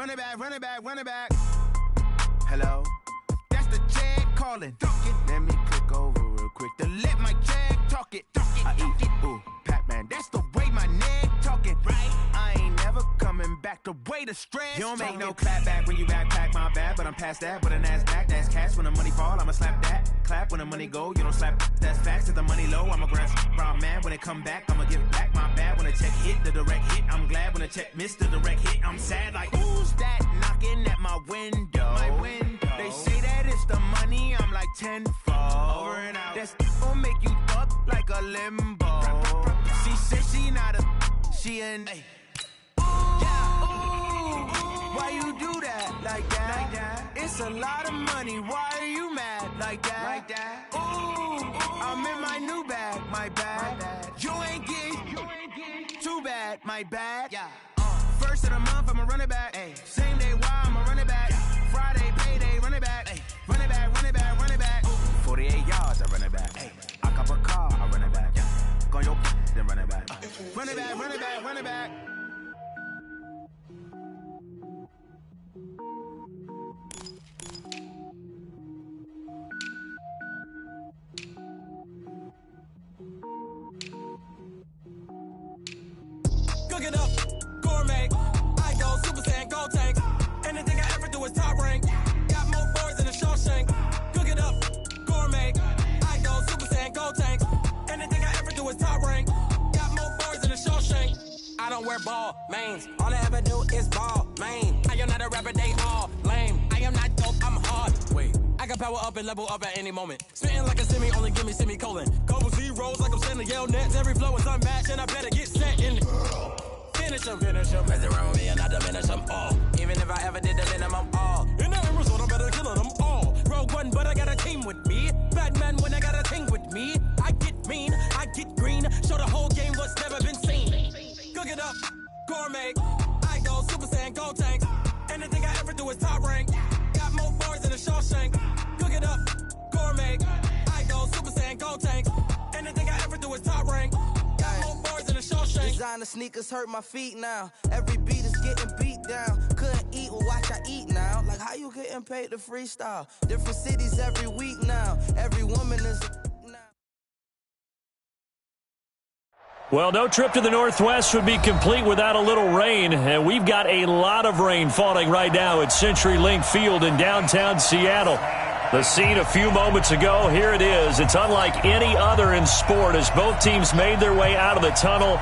Run it back, run it back, run it back. Hello? That's the check calling. Let me click over real quick to let my check talk it. I eat, ooh, Pac-Man. That's the way my neck talking. Right? I ain't never coming back the way the stress. You don't make no clap back when you backpack, my bad. But I'm past that with an ass back. That's cash when the money fall. I'ma slap that. Clap when the money go. You don't slap. That's facts. If the money low, I'ma grab brown man. When it come back, I'ma give back my bad. When the check hit, the direct hit. I'm glad when the check missed the direct hit. I'm sad like, who's that knocking at my window? My window. They say that it's the money. I'm like tenfold. Over and out. That's gon' make you up like a limbo. She said she not a, she an. Hey. Why you do that like that? Like that? It's a lot of money. Why are you mad like that? Like that? Ooh, I'm in my new bag, my bad. You ain't get too bad, my bad. Yeah. First of the month, I'ma run it back. Ay. Same day, why I'ma run it back. Yeah. Friday, payday, run it back. Ay. Run it back, run it back, run it back. 48 yards, I run it back. Ay. I cop a car, I run it back. Yeah. Go on your then run it back. Run it back, run it back, run it back. Cook it up, gourmet. I go Super Saiyan, gold tank. Anything I ever do is top rank. Got more boys than a Shawshank. Cook it up, gourmet. I go Super Saiyan, gold tank. Anything I ever do is top rank. Got more boys than a Shawshank. I don't wear ball mains. All I ever do is ball main. I am not a rapper, they all lame. I am not dope, I'm hard. Wait, I can power up and level up at any moment. Spitting like a semi, only give me semicolon. Couple zeros like I'm sending yell nets. Every flow is unmatched and I better get set in. Finish him, mess around with me and I diminish them all. Even if I ever did the minimum all. In the end result, I'm better killing them all. Rogue One, but I got a team with me. Batman when I got a team with me. I get mean, I get green. Show the whole game what's never been seen. Cook it up, gourmet. I go Super Saiyan, gold tank. Anything I ever do is top rank. Got more bars than a Shawshank. Cook it up, gourmet. I go Super Saiyan, gold tank. Anything I ever do is top rank. Designer sneakers hurt my feet now. Every beat is getting beat down. Couldn't eat, well watch I eat now. Like how you getting paid to freestyle? Different cities every week now. Every woman is now. Well, no trip to the Northwest would be complete without a little rain, and we've got a lot of rain falling right now at CenturyLink Field in downtown Seattle. The scene a few moments ago, here it is. It's unlike any other in sport as both teams made their way out of the tunnel.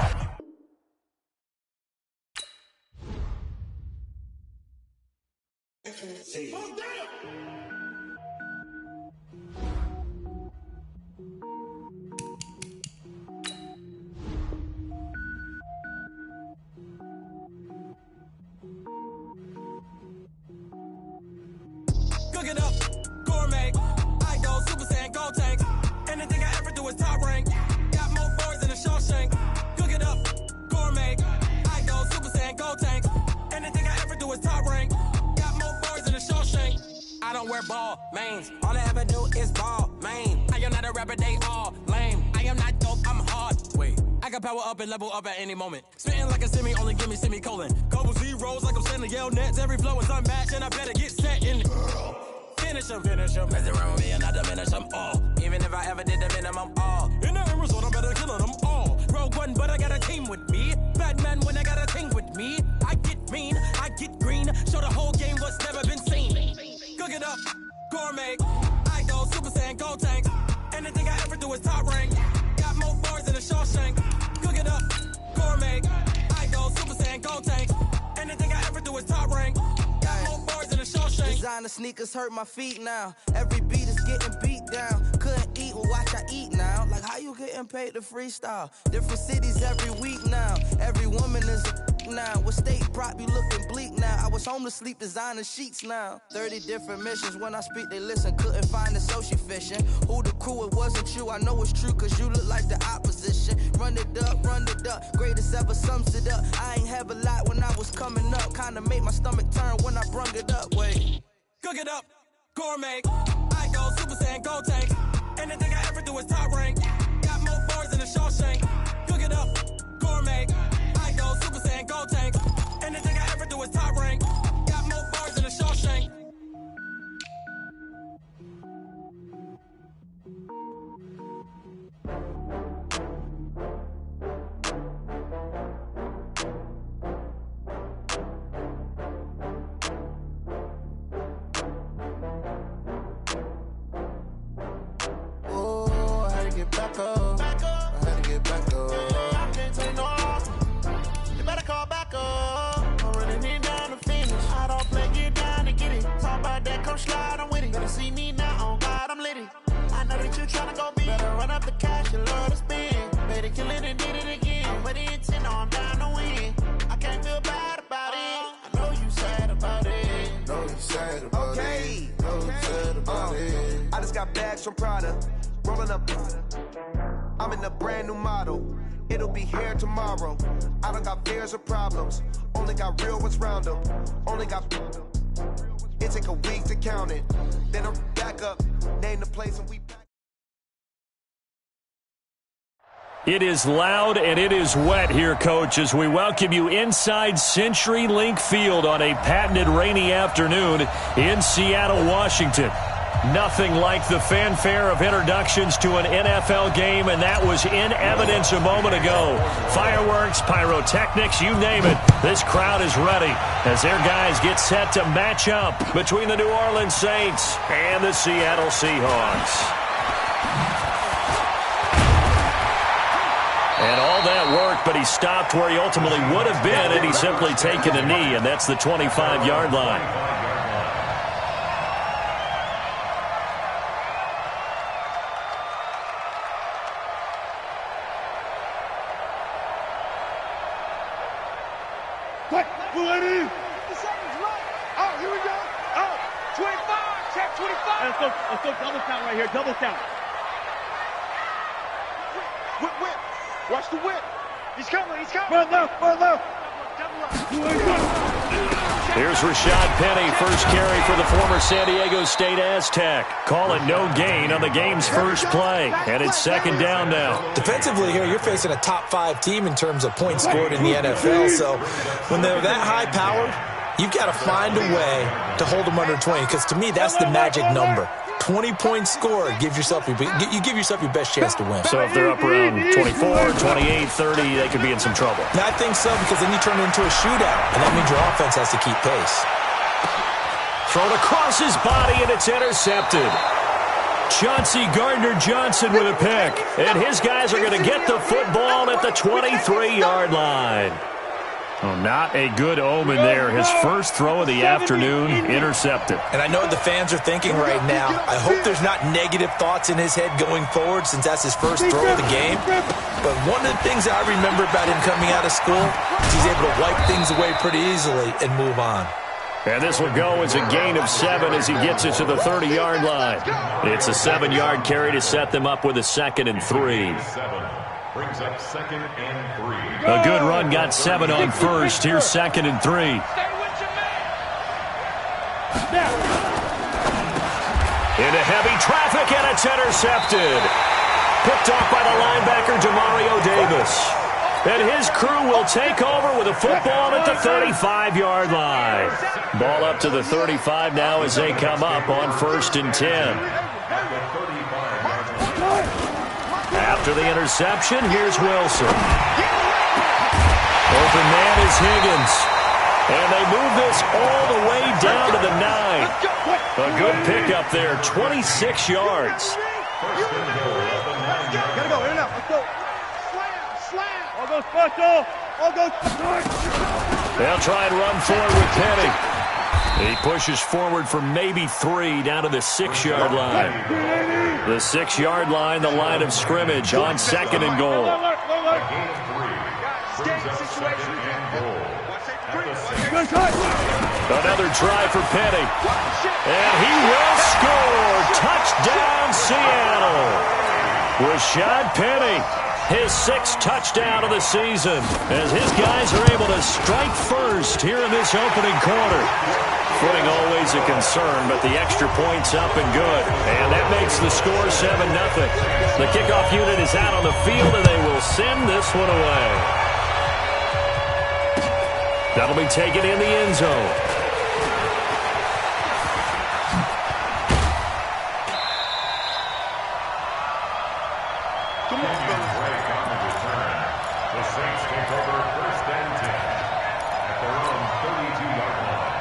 Cook it up, gourmet. I go Super Saiyan, gold tank. Anything I ever do is top rank. Got more boys than a Shawshank. Cook it up, gourmet. I go Super Saiyan, gold tank. Anything I ever do is top rank. Got more boys than a Shawshank. I don't wear ball mains. All I ever do is ball main. I am not a rapper, they all lame. I am not dope, I'm hard. Wait, I can power up and level up at any moment. Spitting like a semi, only give me semicolon. Couple zeros like I'm sending yell nets. Every flow is unmatched and I better get set in. Finish him, mess around with me and I diminish them all. Even if I ever did the minimum all. In the end result, I'm better killing them all. Rogue One, but I got a team with me. Batman when I got a team with me. I get mean, I get green. Show the whole game what's never been seen. Cook it up, gourmet. I go Super Saiyan, gold tank. Anything I ever do is top rank. Got more bars than a Shawshank. Cook it up, gourmet. I go Super Saiyan, gold tank. Anything I ever do is top rank. Got more bars than a Shawshank. Designer sneakers hurt my feet now. Every beat is getting beat down. Couldn't eat, well watch I eat now. Like how you getting paid to freestyle? Different cities every week now. Every woman is now. What state prop you looking bleak now? I was home to sleep, designer sheets now. 30 different missions. When I speak, they listen. Couldn't find it, so she fishing. Who the crew? It wasn't you. I know it's true, cause you look like the opposition. Run it up, run it up. Greatest ever sums it up. I ain't have a lot when I was coming up. Kinda made my stomach turn when I brung it up. Wait. Cook it up, gourmet. I go Super Saiyan, gold tank. Anything I ever do is top rank. Got more bars than a Shawshank. Cook it up, gourmet. I go Super Saiyan, gold tank. Anything I ever do is top rank. Got got bags from Prada, rolling up. I'm in a brand new model. It'll be here tomorrow. I don't got fears or problems. Only got real ones round them. Only got. It take a week to count it. Then I'm back up. Name the place and we back. It is loud and it is wet here, Coach, as we welcome you inside CenturyLink Field on a patented rainy afternoon in Seattle, Washington. Nothing like the fanfare of introductions to an NFL game, and that was in evidence a moment ago. Fireworks, pyrotechnics, you name it. This crowd is ready as their guys get set to match up between the New Orleans Saints and the Seattle Seahawks. And all that work, but he stopped where he ultimately would have been, and he's simply taken a knee, and that's the 25-yard line. What? Bulletin! The second's right. Oh, here we go. Oh, 25. Check 25. Let's go double count right here. Double count. Whip. Watch the whip. He's coming. Run left. Here's Rashad Penny, first carry for the former San Diego State Aztec. Call it no gain on the game's first play, and it's second down now. Defensively here, you're facing a top-5 team in terms of points scored in the NFL, so when they're that high-powered, you've got to find a way to hold them under 20, because to me, that's the magic number. 20 points scored, you give yourself your best chance to win. So if they're up around 24, 28, 30, they could be in some trouble. I think so, because then you turn it into a shootout, and that means your offense has to keep pace. Thrown across his body, and it's intercepted. Chauncey Gardner-Johnson with a pick, and his guys are going to get the football at the 23-yard line. Oh, not a good omen there. His first throw of the afternoon intercepted. And I know what the fans are thinking right now. I hope there's not negative thoughts in his head going forward since that's his first throw of the game. But one of the things I remember about him coming out of school is he's able to wipe things away pretty easily and move on. And this will go as a gain of 7 as he gets it to the 30-yard line. It's a 7-yard carry to set them up with a 2nd and 3. Brings up 2nd and 3. A good run got 7 on first. Here's 2nd and 3. Into heavy traffic, and it's intercepted. Picked off by the linebacker, Demario Davis. And his crew will take over with a football at the 35-yard line. Ball up to the 35 now as they come up on 1st and 10. After the interception, here's Wilson. Open man is Higgins. And they move this all the way down to the 9. A good pickup there, 26 yards. Gotta go, in and out. Let's go. Slam. All goes special. They'll try and run forward with Penny. He pushes forward for maybe 3 down to the 6-yard line. The 6-yard line, the line of scrimmage on 2nd and goal. Another try for Penny. And he will score. Touchdown, Seattle. Rashad Penny, his 6th touchdown of the season, as his guys are able to strike first here in this opening quarter. Footing always a concern, but the extra point's up and good. And that makes the score 7-0. The kickoff unit is out on the field, and they will send this one away. That'll be taken in the end zone. The Saints take over 1st and 10 at their own 32-yard line.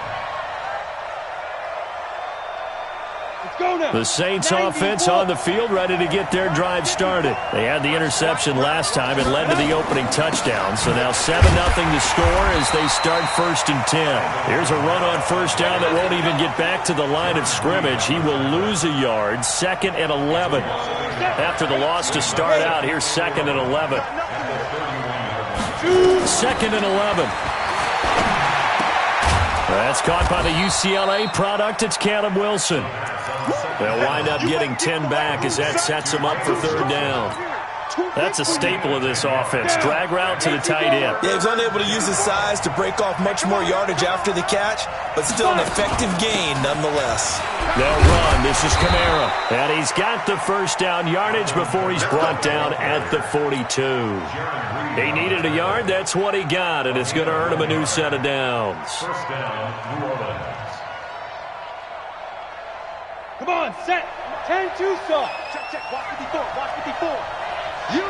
The Saints offense on the field, ready to get their drive started. They had the interception last time and led to the opening touchdown. So now 7-0 to score as they start 1st and 10. Here's a run on 1st down that won't even get back to the line of scrimmage. He will lose a yard, 2nd and 11. After the loss to start out, here's 2nd and 11. 2nd and 11. That's caught by the UCLA product. It's Caleb Wilson. They'll wind up getting 10 back as that sets them up for third down. That's a staple of this offense. Drag route to the tight end. Yeah, he was unable to use his size to break off much more yardage after the catch, but still an effective gain nonetheless. They'll run. This is Kamara. And he's got the first down yardage before he's brought down at the 42. He needed a yard. That's what he got, and it's going to earn him a new set of downs. First down, New Orleans. Come on, set. 10-2, sir. Check. Watch 54. Watch 54. You.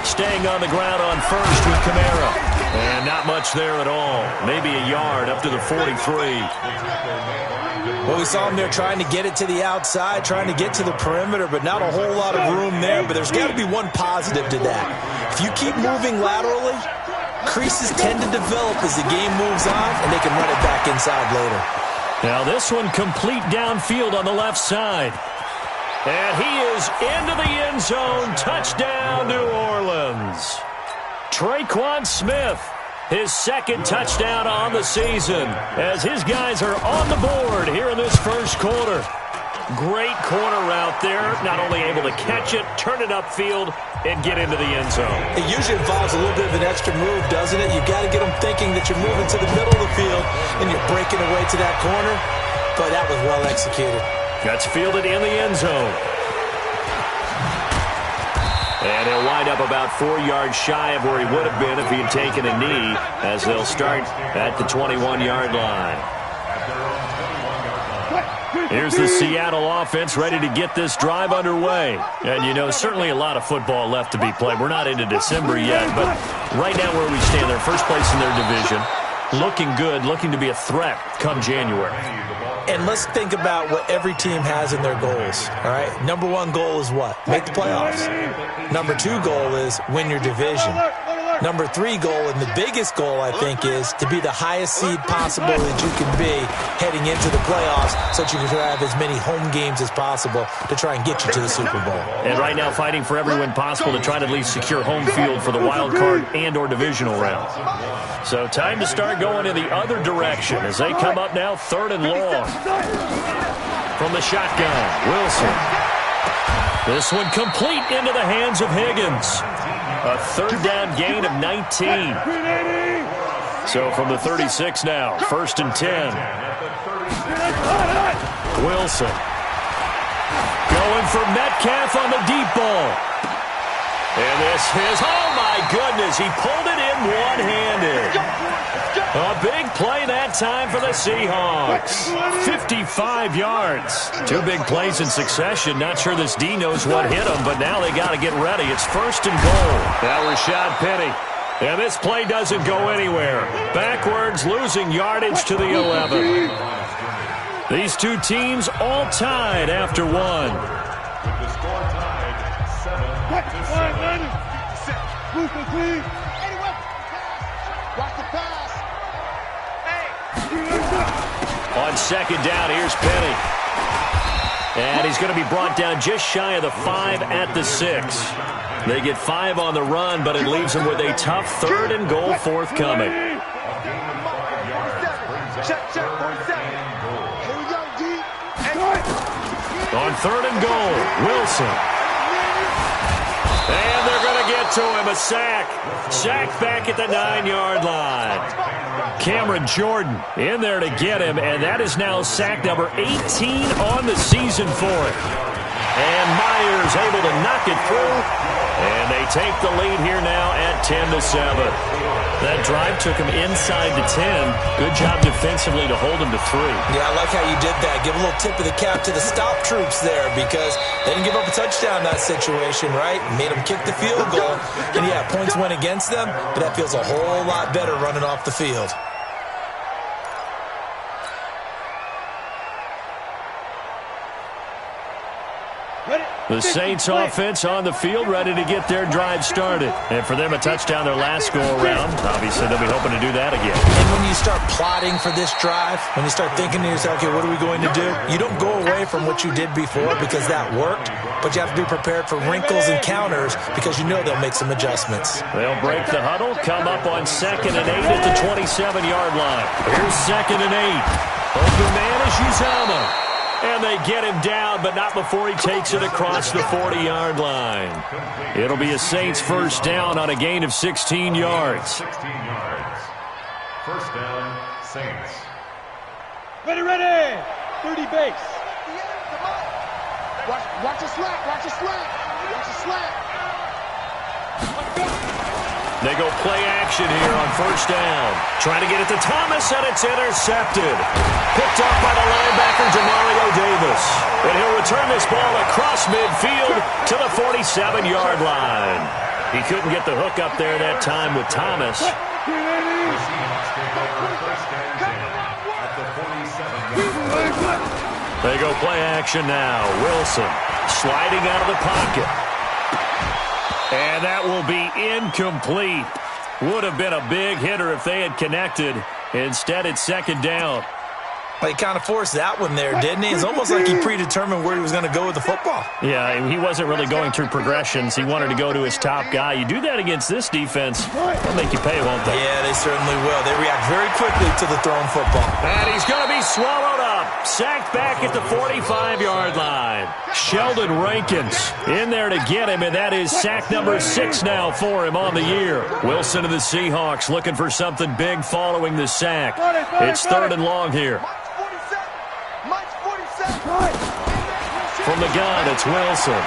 Staying on the ground on first with Kamara. And not much there at all. Maybe a yard up to the 43. Well, we saw him there trying to get it to the outside, trying to get to the perimeter, but not a whole lot of room there. But there's got to be one positive to that. If you keep moving laterally, creases tend to develop as the game moves on, and they can run it back inside later. Now this one complete downfield on the left side. And he is into the end zone. Touchdown, New Orleans. Traquan Smith, his second touchdown on the season, as his guys are on the board here in this first quarter. Great corner route there. Not only able to catch it, turn it upfield, and get into the end zone. It usually involves a little bit of an extra move, doesn't it? You've got to get them thinking that you're moving to the middle of the field, and you're breaking away to that corner. But that was well executed. That's fielded in the end zone. And he'll wind up about 4 yards shy of where he would have been if he had taken a knee, as they'll start at the 21-yard line. Here's the Seattle offense ready to get this drive underway. And, you know, certainly a lot of football left to be played. We're not into December yet, but right now where we stand, they're first place in their division. Looking good, looking to be a threat come January. And let's think about what every team has in their goals, all right? Number one goal is what? Make the playoffs. Number 2 goal is win your division. Number 3 goal, and the biggest goal, I think, is to be the highest seed possible that you can be heading into the playoffs so that you can have as many home games as possible to try and get you to the Super Bowl. And right now fighting for every win possible to try to at least secure home field for the wild card and or divisional round. So time to start going in the other direction as they come up now 3rd and long. From the shotgun, Wilson. This one complete into the hands of Higgins. A 3rd down gain of 19. So from the 36 now, 1st and 10. Wilson. Going for Metcalf on the deep ball. And this is, oh my goodness, he pulled it in one-handed. A big play that time for the Seahawks. 55 yards. 2 big plays in succession. Not sure this D knows what hit him, but now they got to get ready. It's 1st and goal. Now Rashad Penny. And this play doesn't go anywhere. Backwards, losing yardage to the 11. These two teams all tied after 1. With the score tied 7-7. Watch the pass. On 2nd down, here's Penny. And he's going to be brought down just shy of the 5 at the 6. They get 5 on the run, but it leaves them with a tough 3rd and goal forthcoming. Check, 47. Here we go, D. On 3rd and goal, Wilson. And they're going to get to him, a sack. Sack back at the 9-yard line. Cameron Jordan in there to get him, and that is now sack number 18 on the season for him. And Myers able to knock it through, and they take the lead here now at 10-7. That drive took him inside the 10. Good job defensively to hold him to 3. Yeah, I like how you did that. Give a little tip of the cap to the stop troops there because they didn't give up a touchdown in that situation, right? Made them kick the field goal. And, yeah, points went against them, but that feels a whole lot better running off the field. The Saints offense on the field ready to get their drive started. And for them, a touchdown their last go-around. Obviously, they'll be hoping to do that again. And when you start plotting for this drive, when you start thinking to yourself, okay, what are we going to do? You don't go away from what you did before because that worked, but you have to be prepared for wrinkles and counters because you know they'll make some adjustments. They'll break the huddle, come up on 2nd and 8 at the 27-yard line. Here's 2nd and 8. Open man is Uzama. And they get him down, but not before he takes it across the 40-yard line. It'll be a Saints first down on a gain of 16 yards. 16 yards. First down, Saints. Ready, 30 base. Watch the slap. They go play action here on first down. Trying to get it to Thomas, and it's intercepted. Picked up by the linebacker, Demario Davis. And he'll return this ball across midfield to the 47-yard line. He couldn't get the hook up there that time with Thomas. The Seahawks take over first and 10 at the 47-yard line. They go play action now. Wilson sliding out of the pocket. And that will be incomplete. Would have been a big hitter if they had connected. Instead, it's second down. Well, he kind of forced that one there, didn't he? It's almost like he predetermined where he was going to go with the football. Yeah, he wasn't really going through progressions. He wanted to go to his top guy. You do that against this defense, they'll make you pay, won't they? Yeah, they certainly will. They react very quickly to the thrown football. And he's going to be swallowed up. Sacked back at the 45-yard line. Sheldon Rankins in there to get him, and that is sack number 6 now for him on the year. Wilson and the Seahawks looking for something big following the sack. It's third and long here. From the gun, it's Wilson.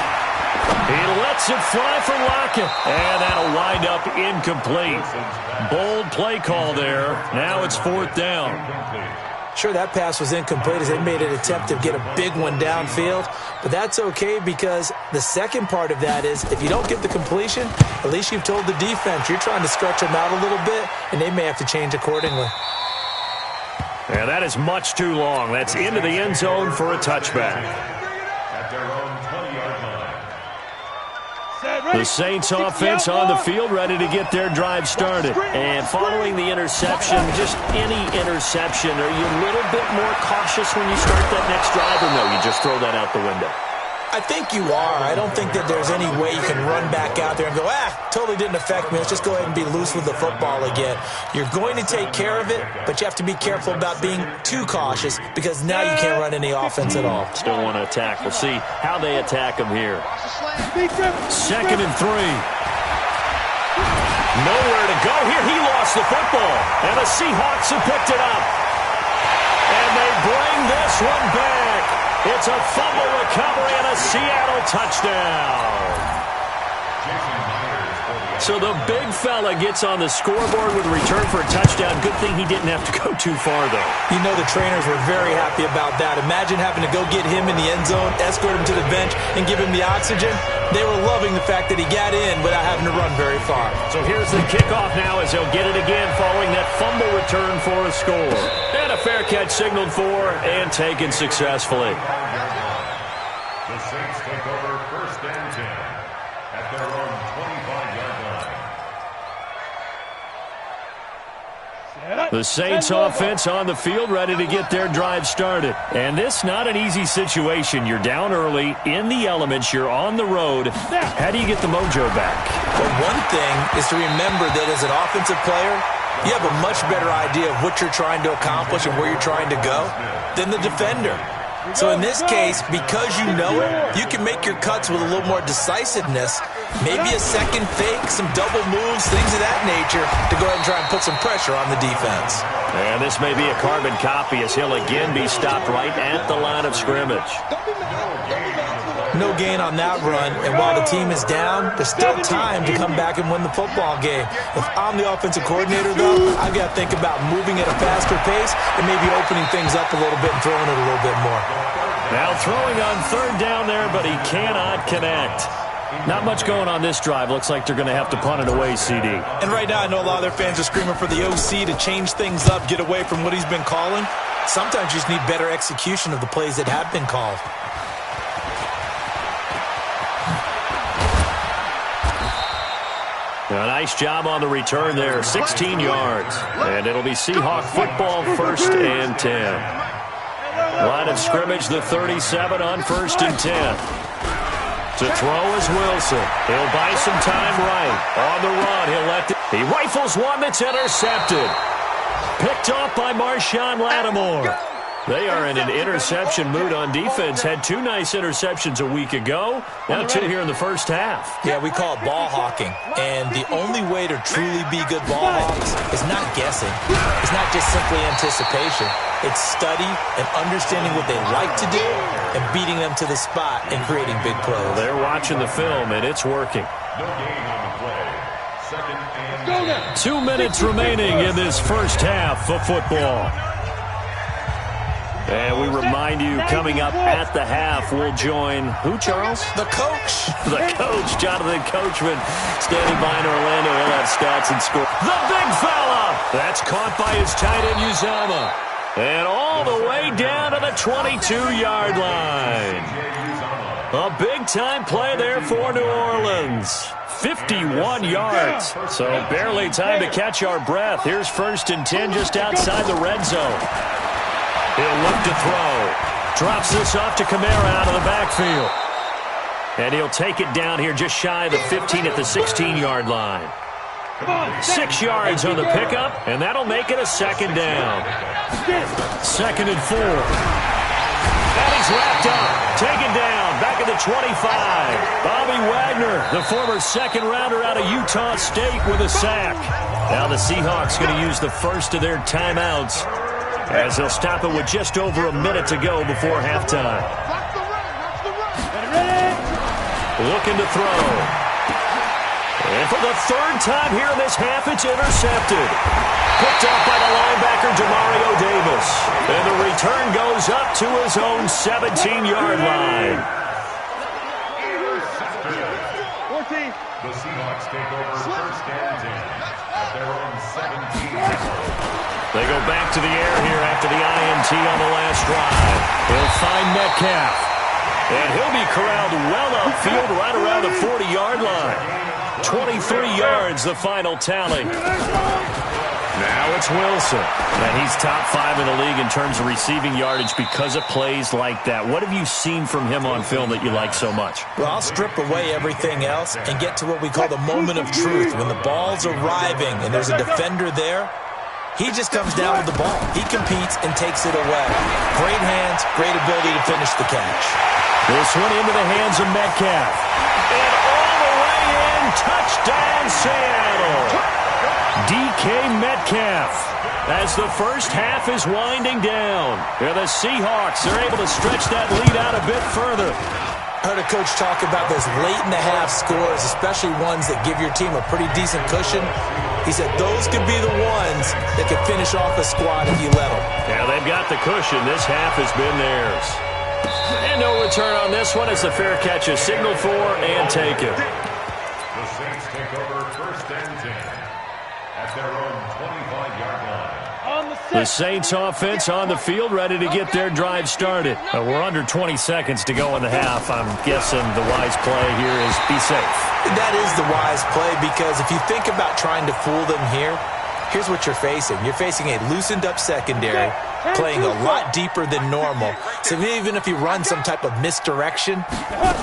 He lets it fly for Lockett. And that'll wind up incomplete. Bold play call there. Now it's fourth down. Sure, that pass was incomplete as they made an attempt to get a big one downfield. But that's okay because the second part of that is if you don't get the completion, at least you've told the defense you're trying to stretch them out a little bit, and they may have to change accordingly. Yeah, that is much too long. That's into the end zone for a touchback. At their own 20-yard line. The Saints offense on the field, ready to get their drive started. And following the interception, just any interception, are you a little bit more cautious when you start that next drive, or no, you just throw that out the window? I think you are. I don't think that there's any way you can run back out there and go, totally didn't affect me. Let's just go ahead and be loose with the football again. You're going to take care of it, but you have to be careful about being too cautious because now you can't run any offense at all. Still want to attack. We'll see how they attack him here. Second and 3. Nowhere to go here. He lost the football, and the Seahawks have picked it up. And they bring this one back. It's a fumble recovery and a Seattle touchdown. So the big fella gets on the scoreboard with a return for a touchdown. Good thing he didn't have to go too far, though. You know the trainers were very happy about that. Imagine having to go get him in the end zone, escort him to the bench, and give him the oxygen. They were loving the fact that he got in without having to run very far. So here's the kickoff now as they'll get it again following that fumble return for a score. And a fair catch signaled for and taken successfully. The Saints take over first and 10 at their own 25-yard line. The Saints offense on the field ready to get their drive started. And this not an easy situation. You're down early, in the elements, you're on the road. How do you get the mojo back? Well, one thing is to remember that as an offensive player, you have a much better idea of what you're trying to accomplish and where you're trying to go than the defender. So in this case, because you know it, you can make your cuts with a little more decisiveness, maybe a second fake, some double moves, things of that nature, to go ahead and try and put some pressure on the defense. And this may be a carbon copy as he'll again be stopped right at the line of scrimmage. No gain on that run, and while the team is down, there's still time to come back and win the football game. If I'm the offensive coordinator, though, I've got to think about moving at a faster pace and maybe opening things up a little bit and throwing it a little bit more. Now throwing on third down there, but he cannot connect. Not much going on this drive. Looks like they're going to have to punt it away, CD. And right now, I know a lot of their fans are screaming for the OC to change things up, get away from what he's been calling. Sometimes you just need better execution of the plays that have been called. A nice job on the return there, 16 yards. And it'll be Seahawk football, first and 10. Line of scrimmage, the 37 on first and 10. To throw is Wilson. He'll buy some time right. On the run, he rifles one that's intercepted. Picked off by Marshawn Lattimore. They are in an interception mood on defense. Had 2 nice interceptions a week ago. Now 2 here in the first half. Yeah, we call it ball hawking. And the only way to truly be good ball hawks is not guessing. It's not just simply anticipation. It's study and understanding what they like to do and beating them to the spot and creating big plays. They're watching the film, and it's working. No gain on the play. 2nd and 2 minutes remaining in this first half of football. And we remind you, coming up at the half, we'll join who, Charles? The coach. The coach, Jonathan Coachman, standing by in Orlando. He'll have stats and score. The big fella! That's caught by his tight end, Uzama. And all the way down to the 22-yard line. A big-time play there for New Orleans. 51 yards. So barely time to catch our breath. Here's 1st and 10 just outside the red zone. He'll look to throw. Drops this off to Kamara out of the backfield. And he'll take it down here just shy of the 15 at the 16-yard line. 6 yards on the pickup, and that'll make it a 2nd down. 2nd and 4. And he's wrapped up. Taken down. Back at the 25. Bobby Wagner, the former 2nd-rounder out of Utah State with a sack. Now the Seahawks going to use the first of their timeouts as they'll stop it with just over a minute to go before halftime. Looking to throw. And for the 3rd time here in this half, it's intercepted. Picked off by the linebacker, Demario Davis. And the return goes up to his own 17-yard line. The Seahawks take over 1st and 10 at their own 17. They go back to the air here after the INT on the last drive. He'll find Metcalf. And he'll be corralled well upfield right around the 40-yard line. 23 yards, the final tally. Now it's Wilson. And he's top 5 in the league in terms of receiving yardage because of plays like that. What have you seen from him on film that you like so much? Well, I'll strip away everything else and get to what we call the moment of truth. When the ball's arriving and there's a defender there, he just comes down with the ball. He competes and takes it away. Great hands, great ability to finish the catch. This one into the hands of Metcalf. And all the way in, touchdown Seattle. DK Metcalf. As the first half is winding down. And the Seahawks are able to stretch that lead out a bit further. I heard a coach talk about those late-in-the-half scores, especially ones that give your team a pretty decent cushion. He said those could be the ones that could finish off a squad if you let them. Yeah, they've got the cushion. This half has been theirs. And no return on this one. It's a fair catch, a signal for, and take it. The Saints take over 1st and 10 at their own 25-yard line. The Saints offense on the field, ready to get their drive started. We're under 20 seconds to go in the half. I'm guessing the wise play here is be safe. That is the wise play, because if you think about trying to fool them here, here's what you're facing. You're facing a loosened-up secondary, playing a lot deeper than normal. So even if you run some type of misdirection,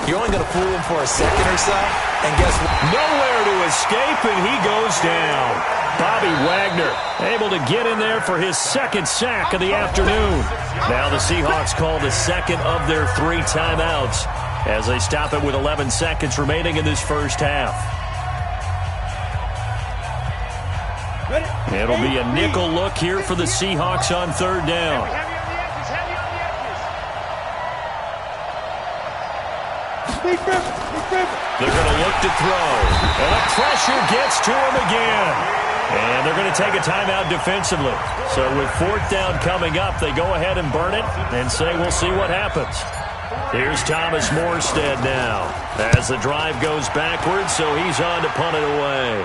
you're only going to fool them for a second or so. And guess what? Nowhere to escape, and he goes down. Bobby Wagner able to get in there for his 2nd sack of the afternoon. Now the Seahawks call the 2nd of their 3 timeouts as they stop it with 11 seconds remaining in this first half. It'll be a nickel look here for the Seahawks on 3rd down. They're going to look to throw. And the pressure gets to him again. And they're going to take a timeout defensively. So with 4th down coming up, they go ahead and burn it and say we'll see what happens. Here's Thomas Morstead now as the drive goes backwards, so he's on to punt it away.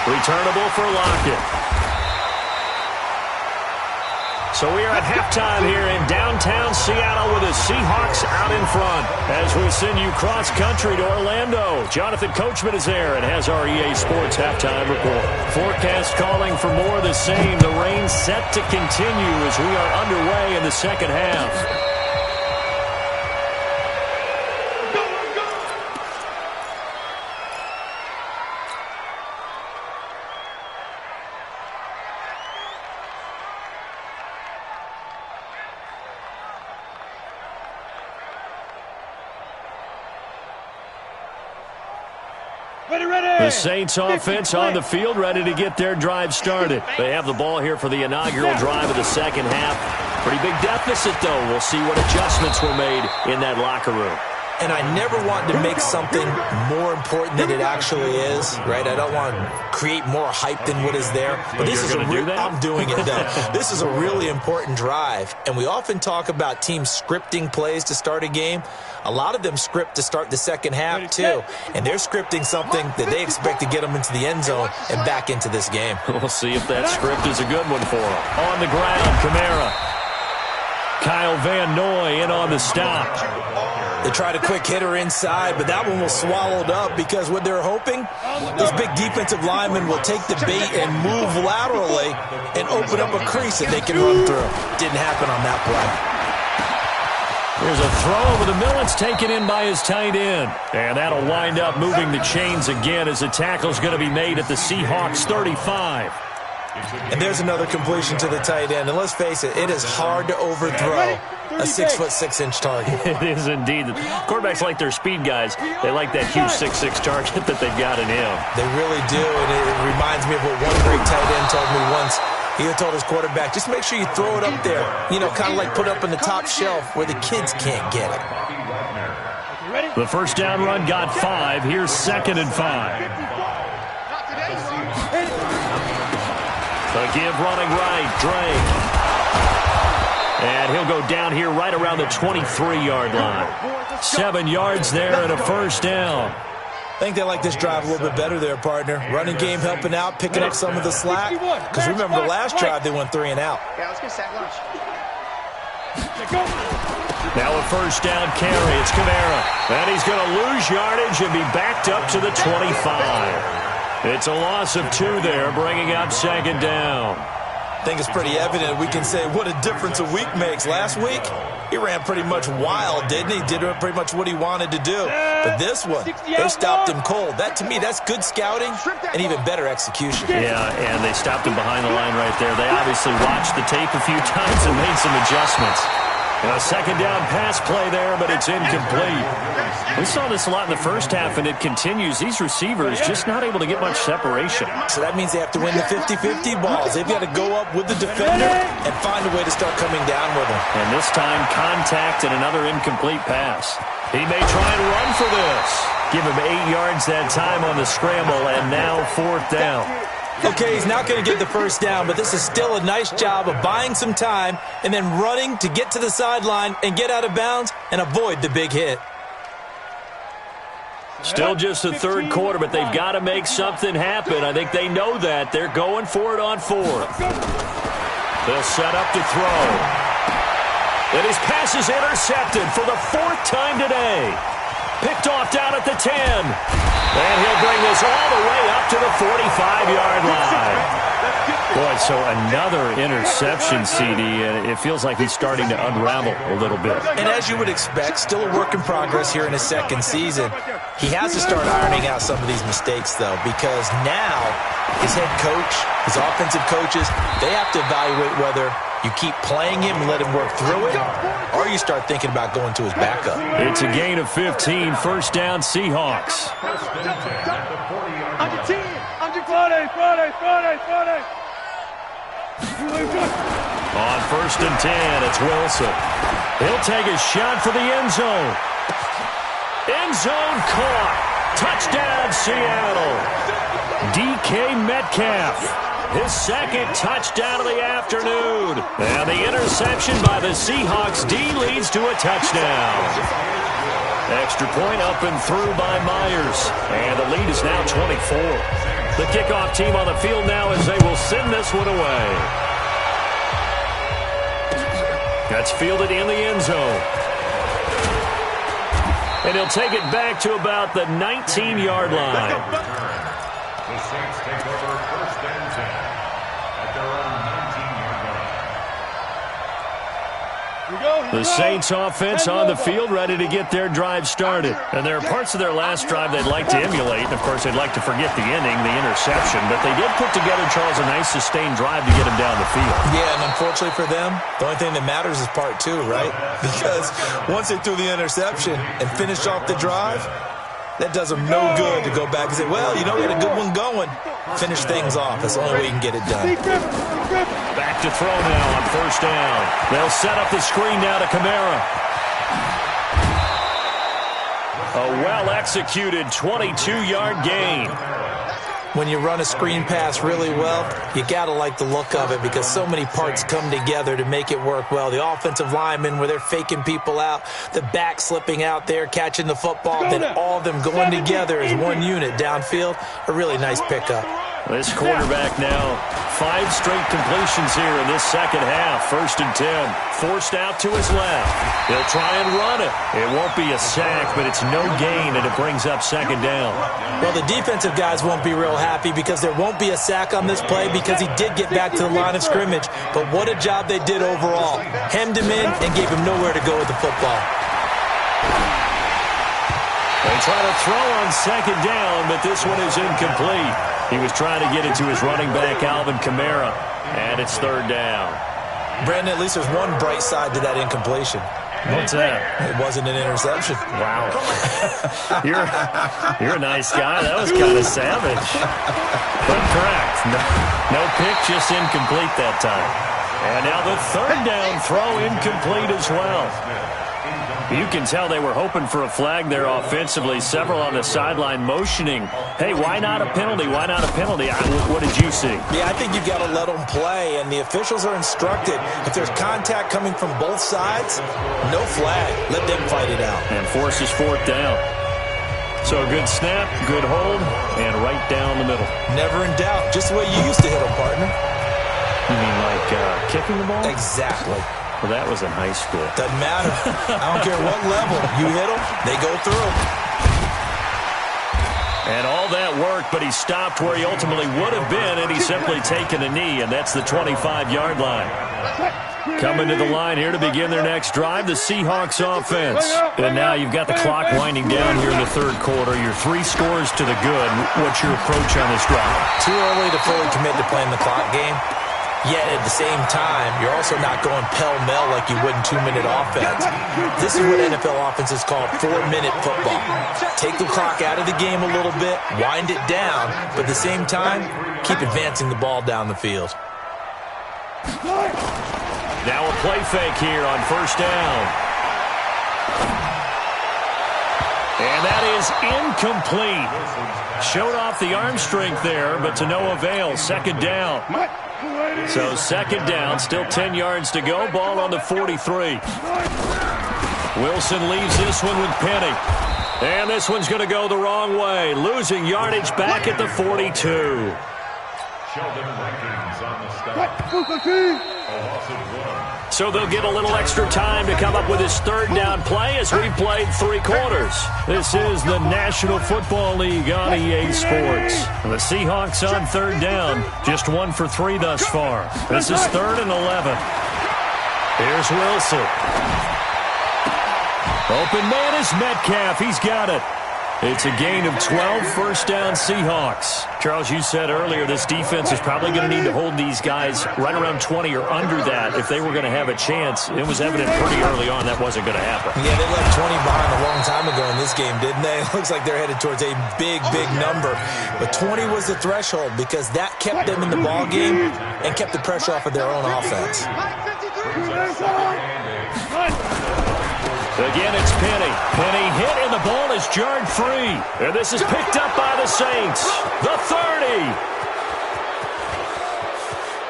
Returnable for Lockett. So we are at halftime here in downtown Seattle with the Seahawks out in front. As we send you cross-country to Orlando, Jonathan Coachman is there and has our EA Sports halftime report. Forecast calling for more of the same. The rain set to continue as we are underway in the second half. The Saints offense on the field, ready to get their drive started. They have the ball here for the inaugural drive of the second half. Pretty big deficit, though. We'll see what adjustments were made in that locker room. And I never want to make something more important than it actually is, right? I don't want to create more hype than what is there. But this is I'm doing it, though. This is a really important drive. And we often talk about teams scripting plays to start a game. A lot of them script to start the second half, too. And they're scripting something that they expect to get them into the end zone and back into this game. We'll see if that script is a good one for them. On the ground, Kamara. Kyle Van Noy in on the stop. They tried a quick hitter inside, but that one was swallowed up because what they're hoping, this big defensive lineman will take the bait and move laterally and open up a crease that they can run through. Didn't happen on that play. There's a throw over the middle. It's taken in by his tight end. And that'll wind up moving the chains again as the tackle's going to be made at the Seahawks 35. And there's another completion to the tight end. And let's face it, it is hard to overthrow a 6'6" target. It is indeed. Quarterbacks like their speed guys. They like that huge 6'6" target that they've got in him. They really do, and it reminds me of what one great tight end told me once. He told his quarterback, just make sure you throw it up there, you know, kind of like put it up on the top shelf where the kids can't get it. The first down run got 5. Here's 2nd and 5. The give running right, Drake. And he'll go down here right around the 23-yard line. 7 yards there and a first down. I think they like this drive a little bit better there, partner. Running game helping out, picking up some of the slack. Because remember, the last drive they went 3 and out. Yeah, let's get sack lunch. Now a first down carry. It's Kamara. And he's going to lose yardage and be backed up to the 25. It's a loss of 2 there, bringing up 2nd down. I think it's pretty evident. We can say what a difference a week makes. Last week, he ran pretty much wild, didn't he? Did pretty much what he wanted to do. But this one, they stopped him cold. That, to me, that's good scouting and even better execution. Yeah, and they stopped him behind the line right there. They obviously watched the tape a few times and made some adjustments. A 2nd down pass play there, but it's incomplete. We saw this a lot in the first half, and it continues. These receivers just not able to get much separation. So that means they have to win the 50-50 balls. They've got to go up with the defender and find a way to start coming down with him. And this time, contact and another incomplete pass. He may try and run for this. Give him 8 yards that time on the scramble, and now 4th down. Okay, he's not going to get the first down, but this is still a nice job of buying some time and then running to get to the sideline and get out of bounds and avoid the big hit. Still just the 3rd quarter, but they've got to make something happen. I think they know that. They're going for it on 4th. They'll set up to throw. And his pass is intercepted for the 4th time today. Picked off down at the 10. And he'll bring this all the way up to the 45-yard line. Boy, so another interception, CD, and it feels like he's starting to unravel a little bit. And as you would expect, still a work in progress here in his 2nd season. He has to start ironing out some of these mistakes, though, because now his head coach, his offensive coaches, they have to evaluate whether you keep playing him and let him work through it, or you start thinking about going to his backup. It's a gain of 15, first down Seahawks. Under 10, under Friday. On 1st and 10, it's Wilson. He'll take a shot for the end zone. End zone caught. Touchdown, Seattle. DK Metcalf. His 2nd touchdown of the afternoon. And the interception by the Seahawks D leads to a touchdown. Extra point up and through by Myers. And the lead is now 24. The kickoff team on the field now as they will send this one away. That's fielded in the end zone. And he'll take it back to about the 19-yard line. The Saints take over 1st and 10 at their own 19-yard line. The Saints offense on the field ready to get their drive started. And there are parts of their last drive they'd like to emulate. And, of course, they'd like to forget the ending, the interception. But they did put together, Charles, a nice sustained drive to get him down the field. Yeah, and unfortunately for them, the only thing that matters is part 2, right? Because once they threw the interception and finished off the drive, That does them no good to go back and say, well, you know, we had a good one going. Finish things off. That's the only way you can get it done. Back to throw now on first down. They'll set up the screen now to Kamara. A well-executed 22-yard gain. When you run a screen pass really well, you got to like the look of it because so many parts come together to make it work well. The offensive linemen, where they're faking people out, the back slipping out there, catching the football, then all of them going together as one unit downfield. A really nice pickup. This quarterback now, 5 straight completions here in this second half. 1st and 10. Forced out to his left. He'll try and run it. It won't be a sack, but it's no gain, and it brings up 2nd down. Well, the defensive guys won't be real happy because there won't be a sack on this play because he did get back to the line of scrimmage. But what a job they did overall. Hemmed him in and gave him nowhere to go with the football. They try to throw on 2nd down, but this one is incomplete. He was trying to get it to his running back, Alvin Kamara, and it's 3rd down. Brandon, at least there's one bright side to that incompletion. What's that? It wasn't an interception. Wow. You're a nice guy. That was kind of savage. But correct. No pick, just incomplete that time. And now the 3rd down throw incomplete as well. You can tell they were hoping for a flag there offensively. Several on the sideline motioning, hey, why not a penalty? Why not a penalty? What did you see? Yeah, I think you've got to let them play, and the officials are instructed. If there's contact coming from both sides, no flag. Let them fight it out. And forces 4th down. So a good snap, good hold, and right down the middle. Never in doubt. Just the way you used to hit them, partner. You mean like kicking the ball? Exactly. Well, that was in high school. Doesn't matter. I don't care what level. You hit them, they go through. And all that work, but he stopped where he ultimately would have been, and he's simply taken a knee, and that's the 25-yard line. Coming to the line here to begin their next drive, the Seahawks offense. And now you've got the clock winding down here in the 3rd quarter. You're 3 scores to the good. What's your approach on this drive? Too early to fully commit to playing the clock game. Yet at the same time, you're also not going pell-mell like you would in 2-minute offense. This is what NFL offenses call 4-minute football. Take the clock out of the game a little bit, wind it down, but at the same time, keep advancing the ball down the field. Now a play fake here on 1st down. And that is incomplete. Showed off the arm strength there, but to no avail. 2nd down. So 2nd down, still 10 yards to go. Ball on the 43. Wilson leaves this one with Penny. And this one's going to go the wrong way. Losing yardage back at the 42. Sheldon Rankins on the stop. A loss of 1. So they'll get a little extra time to come up with his 3rd down play as we played 3 quarters. This is the National Football League on EA Sports. The Seahawks on 3rd down, just 1 for 3 thus far. This is 3rd and 11. Here's Wilson. Open man is Metcalf. He's got it. It's a gain of 12, 1st down Seahawks. Charles, you said earlier this defense is probably going to need to hold these guys right around 20 or under that if they were going to have a chance. It was evident pretty early on that wasn't going to happen. Yeah, they left 20 behind a long time ago in this game, didn't they? It looks like they're headed towards a big, big number. But 20 was the threshold because that kept them in the ball game and kept the pressure off of their own offense. Again, it's Penny. Penny hit, and the ball is jarred free. And this is picked up by the Saints. The 30.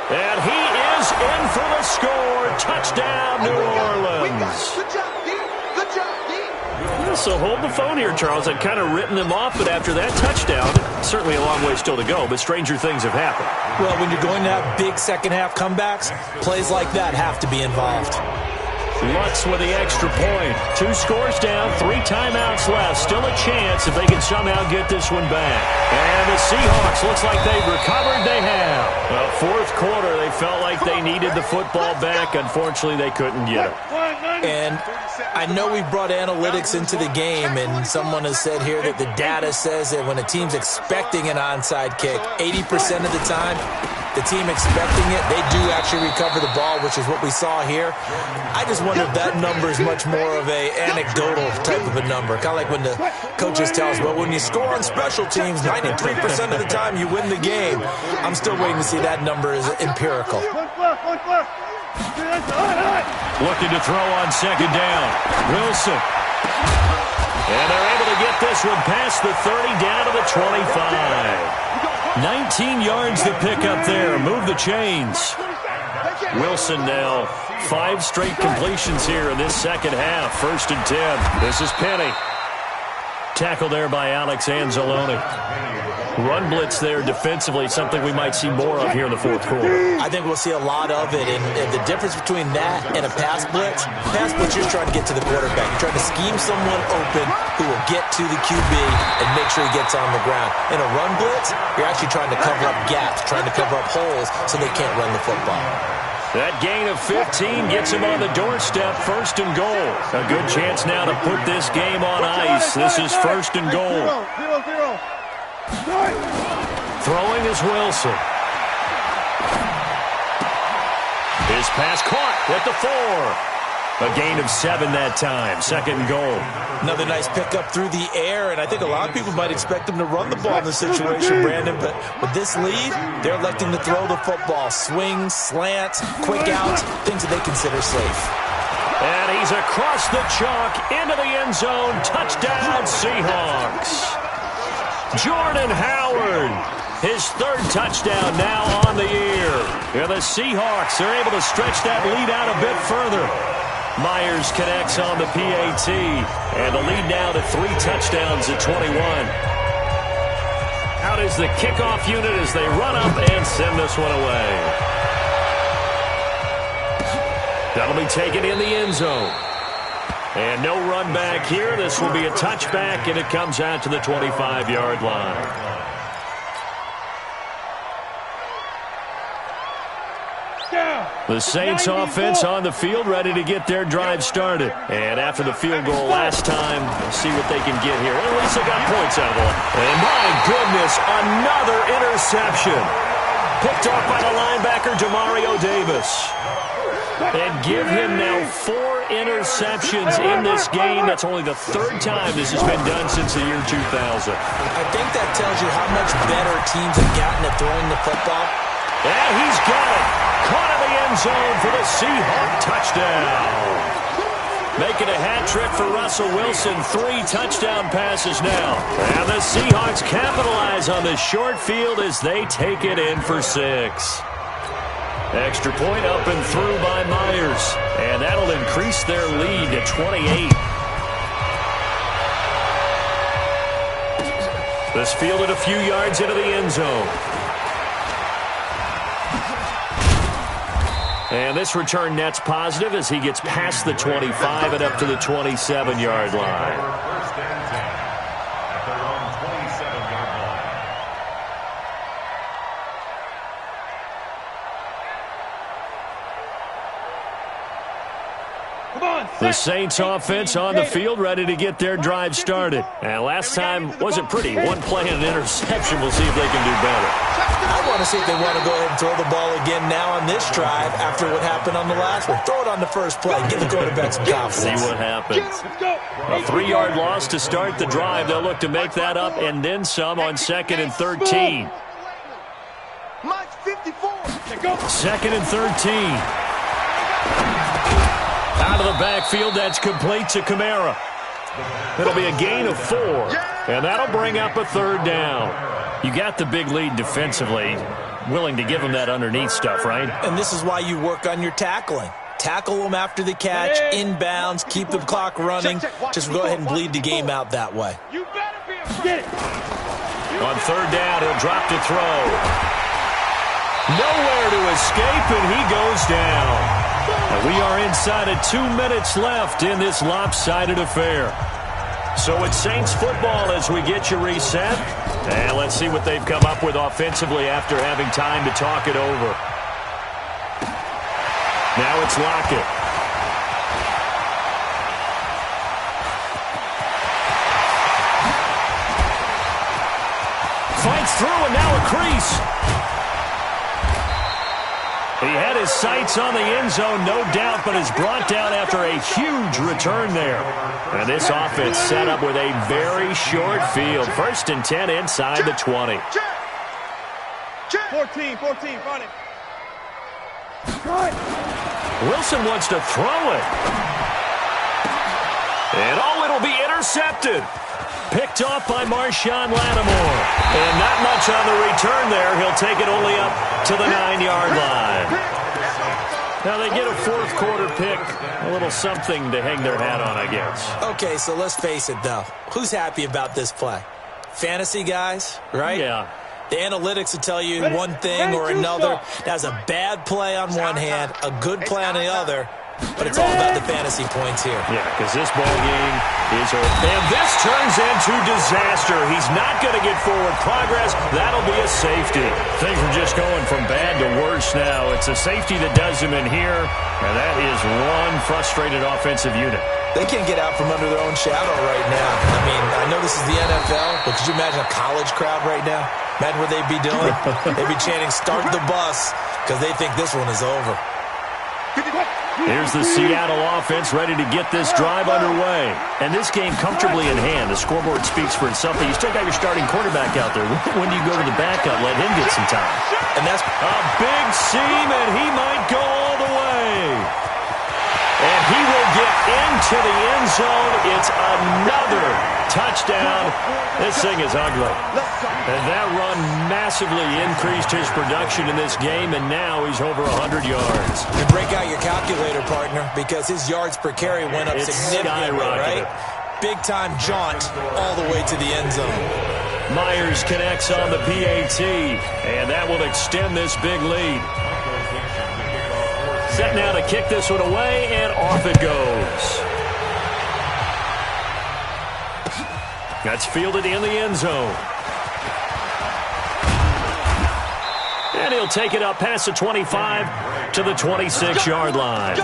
And he is in for the score. Touchdown, New Orleans. So hold the phone here, Charles. I'd kind of written them off, but after that touchdown, certainly a long way still to go, but stranger things have happened. Well, when you're going to have big second-half comebacks, plays like that have to be involved. Lutz with the extra point. 2 scores down, 3 timeouts left. Still a chance if they can somehow get this one back. And the Seahawks, looks like they've recovered. They have. Well, 4th quarter, they felt like they needed the football back. Unfortunately, they couldn't get it. And I know we've brought analytics into the game, and someone has said here that the data says that when a team's expecting an onside kick, 80% of the time, the team expecting it, they do actually recover the ball, which is what we saw here. I just wonder if that number is much more of a anecdotal type of a number. Kind of like when the coaches tell us, well, when you score on special teams, 93% of the time you win the game. I'm still waiting to see that number is empirical. Looking to throw on second down. Wilson. And they're able to get this one past the 30 down to the 25. 19 yards to pick up there. Move the chains. Wilson now 5 straight completions here in this second half. 1st and 10. This is Penny. Tackle there by Alex Anzalone. Run blitz there defensively, something we might see more of here in the fourth quarter. I think we'll see a lot of it, and the difference between that and a pass blitz, you're trying to get to the quarterback. You're trying to scheme someone open who will get to the QB and make sure he gets on the ground. In a run blitz, you're actually trying to cover up gaps, trying to cover up holes so they can't run the football. That gain of 15 gets him on the doorstep, 1st and goal. A good chance now to put this game on ice. This is 1st and goal. 0-0. Throwing is Wilson. His pass caught at the 4. A gain of 7 that time. 2nd and goal. Another nice pickup through the air, and I think a lot of people might expect them to run the ball in this situation, Brandon, but with this lead, they're electing to throw the football. Swings, slants, quick outs, things that they consider safe. And he's across the chalk into the end zone. Touchdown, Seahawks. Jordan Howard, his 3rd touchdown now on the year. And the Seahawks are able to stretch that lead out a bit further. Myers connects on the PAT, and the lead now to 3 touchdowns at 21. Out is the kickoff unit as they run up and send this one away. That'll be taken in the end zone. And no run back here. This will be a touchback, and it comes out to the 25-yard line. The Saints offense on the field, ready to get their drive started. And after the field goal last time, we'll see what they can get here. At least they got points out of it. And my goodness, another interception. Picked off by the linebacker, Demario Davis. And give him now 4 interceptions in this game. That's only the 3rd time this has been done since the year 2000. I think that tells you how much better teams have gotten at throwing the football. And he's got it. Caught in the end zone for the Seahawk touchdown. Making a hat trick for Russell Wilson. 3 touchdown passes now. And the Seahawks capitalize on the short field as they take it in for 6. Extra point up and through by Myers. And that'll increase their lead to 28. This fielded a few yards into the end zone. And this return net's positive as he gets past the 25 and up to the 27-yard line. First and 10 at their own 27-yard line. The Saints offense on the field, ready to get their drive started. And last time wasn't pretty. 1 play and an interception. We'll see if they can do better. I want to see if they want to go ahead and throw the ball again now on this drive after what happened on the last one. Throw it on the first play. Give the quarterback some confidence. See what happens. A 3-yard loss to start the drive. They'll look to make that up and then some on 2nd and 13. 2nd and 13. Out of the backfield, that's complete to Kamara. It'll be a gain of 4, and that'll bring up a 3rd down. You got the big lead defensively, willing to give them that underneath stuff, right? And this is why you work on your tackling. Tackle them after the catch, inbounds, keep the clock running. Just go ahead and bleed the game out that way. You better be afraid. On 3rd down, he'll drop to throw. Nowhere to escape, and he goes down. And we are inside of 2 minutes left in this lopsided affair. So it's Saints football as we get you reset. And let's see what they've come up with offensively after having time to talk it over. Now it's Lockett. Fights through and now a crease. He had his sights on the end zone, no doubt, but is brought down after a huge return there. And this offense set up with a very short field. 1st and 10 inside the 20. 14, front it. Wilson wants to throw it. And it'll be intercepted. Picked off by Marshawn Lattimore. And not much on the return there. He'll take it only up to the 9-yard line. Now they get a 4th quarter pick. A little something to hang their hat on, I guess. Okay, so let's face it, though. Who's happy about this play? Fantasy guys, right? Yeah. The analytics will tell you one thing or another. That's a bad play on one hand, a good play on the other. But it's all about the fantasy points here. Yeah, because this ball game is over. And this turns into disaster. He's not going to get forward progress. That'll be a safety. Things are just going from bad to worse now. It's a safety that does him in here. And that is one frustrated offensive unit. They can't get out from under their own shadow right now. I mean, I know this is the NFL, but could you imagine a college crowd right now? Imagine what they'd be doing. They'd be chanting, "Start the bus," because they think this one is over. Here's the Seattle offense ready to get this drive underway. And this game comfortably in hand. The scoreboard speaks for itself. But you still got your starting quarterback out there. When do you go to the backup? Let him get some time. And that's a big seam, and he might go all the way. And he will get into the end zone. It's another touchdown. This thing is ugly. And that run massively increased his production in this game, and now he's over 100 yards. You break out your calculator, partner, because his yards per carry went up significantly, right? Big-time jaunt all the way to the end zone. Myers connects on the PAT, and that will extend this big lead. Set now to kick this one away, and off it goes. That's fielded in the end zone. And he'll take it up past the 25 to the 26-yard line.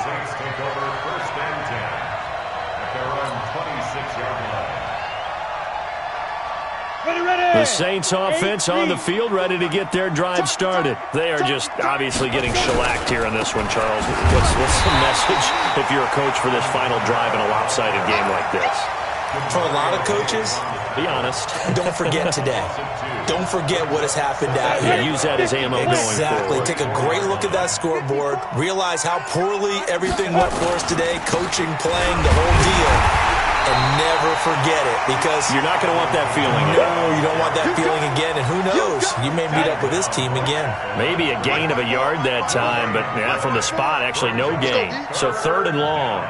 The Saints offense on the field, ready to get their drive started. They are just obviously getting shellacked here in this one, Charles. What's the message if you're a coach for this final drive in a lopsided game like this? For a lot of coaches, be honest. Don't forget today. Don't forget what has happened out here. Use that as ammo going forward. Exactly. Take a great look at that scoreboard. Realize how poorly everything went for us today. Coaching, playing, the whole deal. And never forget it, because you're not going to want that feeling again. No, you don't want that feeling again. And who knows? You may meet up with this team again. Maybe a gain of a yard that time, but from the spot, actually no gain. So 3rd and long.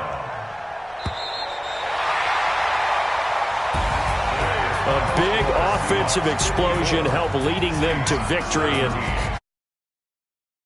A big offensive explosion helped leading them to victory, and